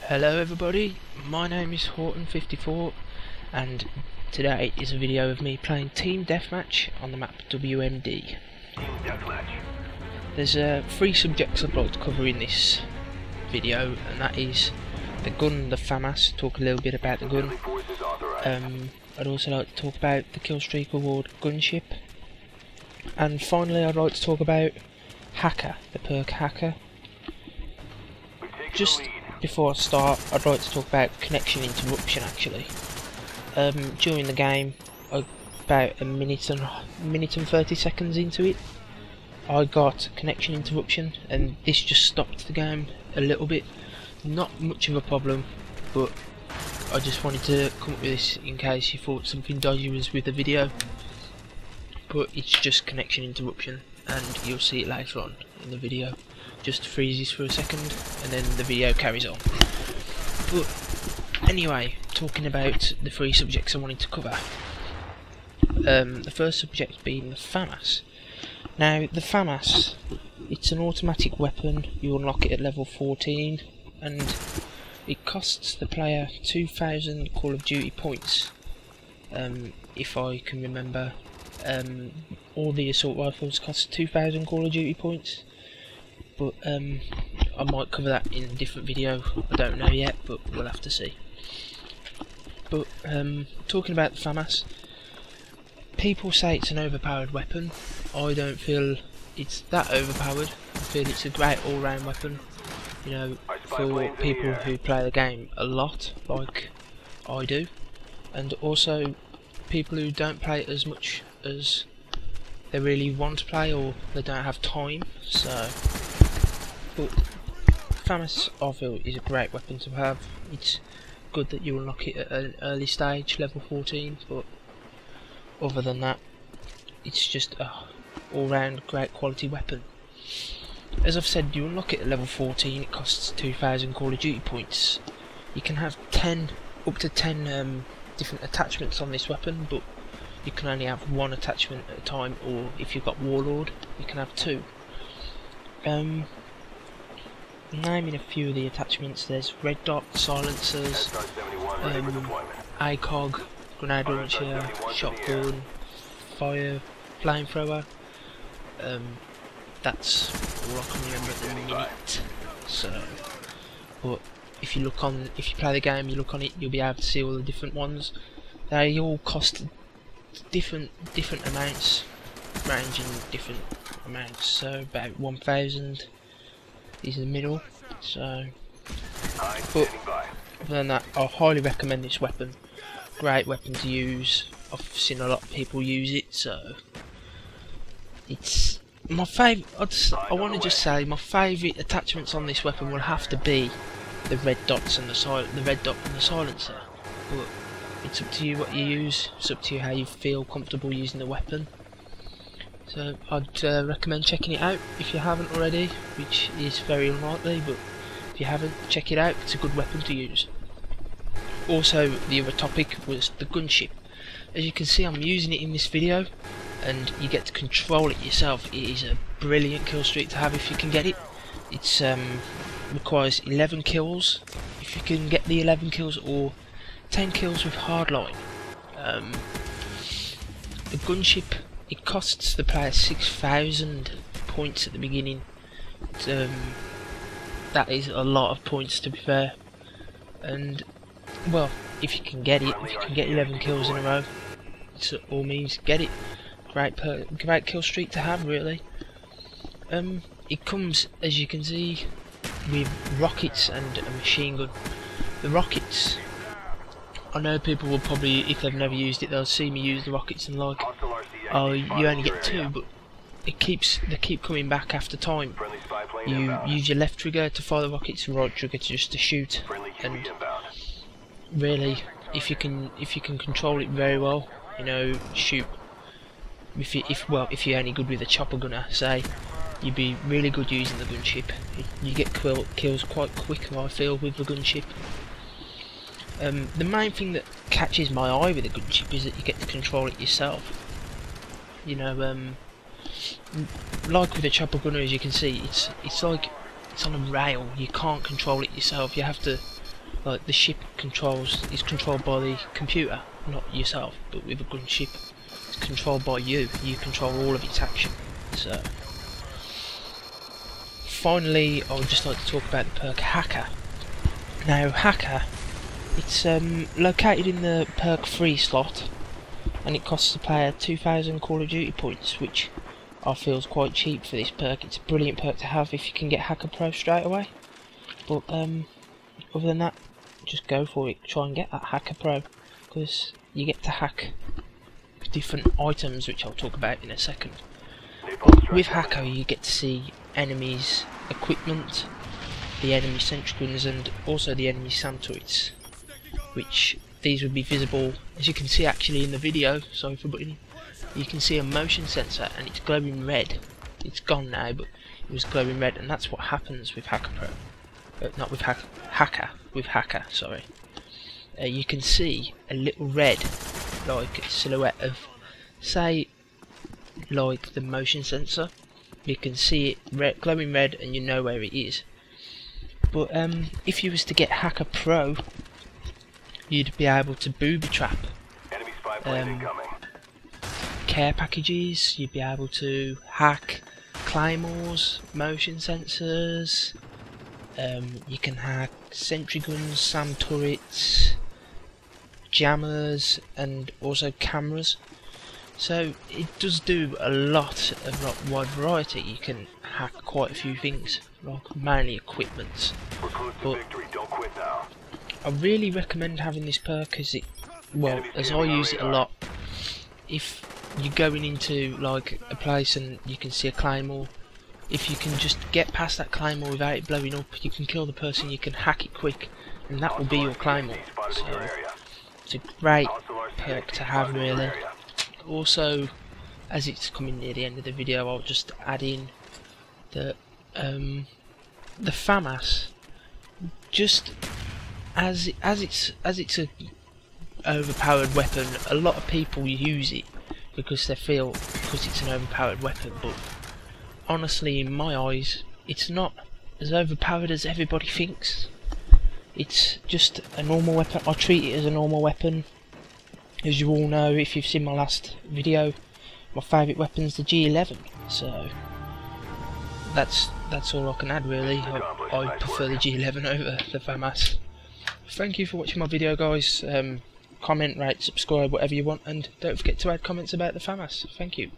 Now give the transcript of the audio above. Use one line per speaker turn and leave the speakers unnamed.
Hello everybody, my name is Horton54 and today is a video of me playing Team Deathmatch on the map WMD.
Team Deathmatch.
There's 3 subjects I'd like to cover in this video, and that is the gun, the Famas, talk a little bit about the gun. I'd also like to talk about the killstreak award Gunship, and finally I'd like to talk about Hacker, the Perk Hacker. Just before I start, I'd like to talk about connection interruption actually. During the game, about a minute and 30 seconds into it, I got connection interruption, and this just stopped the game a little bit. Not much of a problem, but I just wanted to come up with this in case you thought something dodgy was with the video. But it's just connection interruption, and you'll see it later on in the video. Just freezes for a second and then the video carries on. But anyway, talking about the 3 subjects I wanted to cover. The first subject being the Famas. Now the Famas, it's an automatic weapon. You unlock it at level 14 and it costs the player 2,000 Call of Duty points. If I can remember, all the assault rifles cost 2,000 Call of Duty points. But I might cover that in a different video, I don't know yet, but we'll have to see. But talking about the Famas, people say it's an overpowered weapon. I don't feel it's that overpowered. I feel it's a great all-round weapon, you know, for people who play the game a lot, like I do, and also people who don't play it as much as they really want to play, or they don't have time. So but Famas, I feel, is a great weapon to have. It's good that you unlock it at an early stage, level 14, but other than that, it's just a all-round great quality weapon. As I've said, you unlock it at level 14, it costs 2,000 Call of Duty points. You can have up to 10 different attachments on this weapon, but you can only have 1 attachment at a time, or if you've got Warlord, you can have 2. Naming a few of the attachments, there's red dot, silencers, ACOG, grenade launcher, shotgun, fire, flamethrower. That's all I can remember at the minute. So, but if you play the game, you look on it, you'll be able to see all the different ones. They all cost different amounts, ranging different amounts. So about 1,000. Is in the middle, so but other than that, I highly recommend this weapon. Great weapon to use. I've seen a lot of people use it, so it's my favourite. I want to just say my favourite attachments on this weapon will have to be the red dots and the red dot and the silencer. But it's up to you what you use. It's up to you how you feel comfortable using the weapon. So I'd recommend checking it out if you haven't already, which is very unlikely, but if you haven't, check it out. It's a good weapon to use. Also, the other topic was the Gunship. As you can see, I'm using it in this video, and you get to control it yourself. It is a brilliant kill streak to have if you can get it. It's requires 11 kills if you can get the 11 kills, or 10 kills with hardline. The Gunship, it costs the player 6,000 points at the beginning. That is a lot of points, to be fair. And well, if you can get it, if you can get 11 kills in a row, it's all means get it. Great kill streak to have, really. It comes, as you can see, with rockets and a machine gun. The rockets, I know people will probably, if they've never used it, they'll see me use the rockets and like, oh, you only get 2, but they keep coming back after time. You use your left trigger to fire the rockets, and right trigger just to shoot. And really, if you can control it very well, you know, shoot. If you're only good with a chopper gunner, say, you'd be really good using the Gunship. You get kills quite quick, I feel, with the Gunship. The main thing that catches my eye with the Gunship is that you get to control it yourself. You know, like with a chopper gunner, as you can see, it's like it's on a rail. You can't control it yourself. You have to like the ship is controlled by the computer, not yourself. But with a gunship, it's controlled by you. You control all of its action. So, finally, I would just like to talk about the perk Hacker. Now, Hacker, it's located in the perk free slot, and it costs the player 2,000 Call of Duty points, which I feel is quite cheap for this perk. It's a brilliant perk to have if you can get Hacker Pro straight away. But other than that, just go for it. Try and get that Hacker Pro, because you get to hack different items, which I'll talk about in a second. But with Hacker, you get to see enemies' equipment, the enemy sentry guns, and also the enemy SAM turrets, which these would be visible, as you can see actually in the video. Sorry for butting. You can see a motion sensor, and it's glowing red. It's gone now, but it was glowing red, and that's what happens with Hacker Pro. Not with Hacker, with Hacker. Sorry. You can see a little red, like silhouette of, say, like the motion sensor. You can see it red, glowing red, and you know where it is. But if you was to get Hacker Pro, you'd be able to booby trap
Enemy spy plane incoming.
care packages. You'd be able to hack claymores, motion sensors. You can hack sentry guns, SAM turrets, jammers, and also cameras. So it does do a lot of wide variety. You can hack quite a few things, like mainly equipment.
We're close to victory. Don't quit now.
I really recommend having this perk, as as I use it a lot. If you're going into like a place and you can see a claymore, if you can just get past that claymore without it blowing up, you can kill the person, you can hack it quick, and that will be your claymore. So it's a great perk to have, really. Also, as it's coming near the end of the video, I'll just add in the Famas. Just as it's a overpowered weapon, a lot of people use it because it's an overpowered weapon, but honestly, in my eyes, it's not as overpowered as everybody thinks. It's just a normal weapon. I treat it as a normal weapon. As you all know, if you've seen my last video, my favourite weapon's the G11. So that's all I can add, really. I prefer the G11 over the Famas. Thank you for watching my video, guys. Comment, rate, subscribe, whatever you want, and don't forget to add comments about the Famas. Thank you.